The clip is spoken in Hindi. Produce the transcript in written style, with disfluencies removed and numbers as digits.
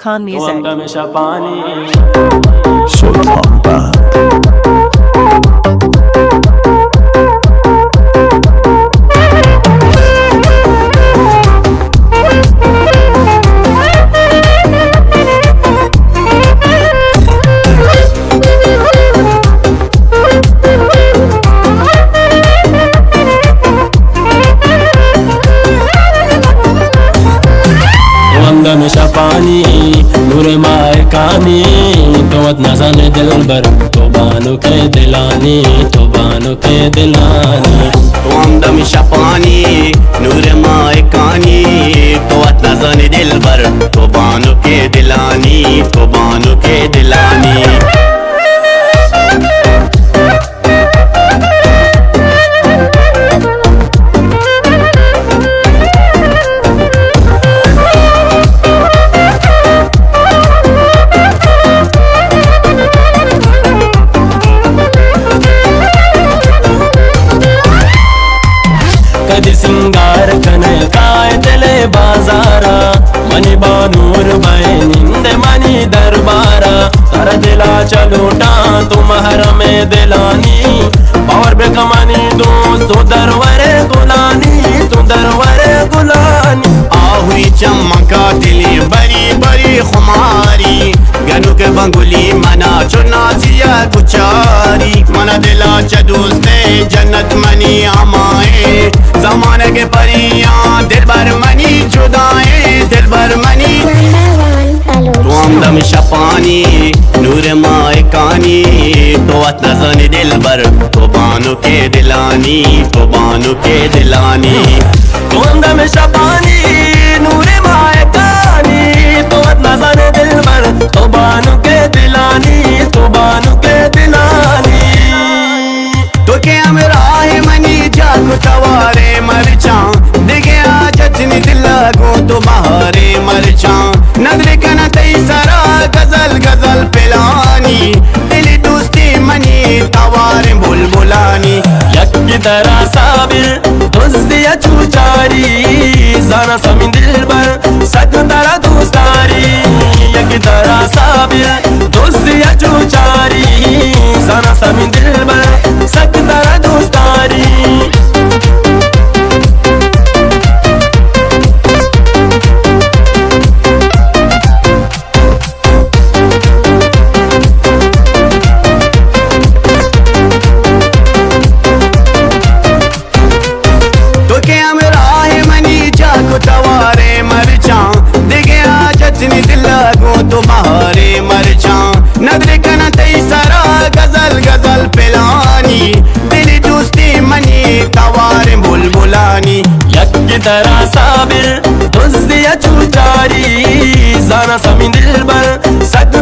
Sultan Music. Sultan Band. हमेशा पानी नूर माए कानी तो नजन दिल बर तो बानो के दिलानी तो बानो के दिलानी तो हमेशा पानी नूर माए कानी तो नजन दिल बर तो बानो के दिलानी तो बानो के दिलानी सिंगार कने काय चले बाजारा मनी बानूर निंद मनी दरबारा तर दिला चलूटा तुम्हार में दिलानी और बेकमानी दोस्त तू दरवरे गुलानी तू दरवरे गुलानी आहुई चमका दिली बड़ी बड़ी खुमारी गनु के बंगुली मना चुनाजिया गुचारी मना दिला च दोस्ते जन्नत मनी आमाए जमाने के परियां दिल भर मनी जुदाए दिल भर मनी तो हमेशा पानी नूर माए कानी तो नजन दिल भर तो बानो के दिलानी तो बानो के दिलानी तो हमेशा पानी नूर माए कानी तो नजन दिल भर तो बानो के दिलानी तो बानो के दिलानी तो के हमरा है मनी जागो तवारे मरचा दिखे आजतनी दिल लगो तो बहारे मरचा नजर कना तई सरा गजल गजल पिलानी दिल दोस्ती मनी तवारे बुलबुलानी यक की तरह साबिर दोस्तिया चूचारी जाना समी दिल पर सक तरह दोस्तारी यक की तरह साबिर दोस्तिया चूचारी जाना समी दिल पर सक तरह दोस्तारी तो बहारे मरचा नजर कना तई सरा गजल गजल पिलानी दिल दोस्ती मनी तवार बुलबुलानी यक की तरह साबिर दोस्तिया चूचारी जाना समी दिल पर सक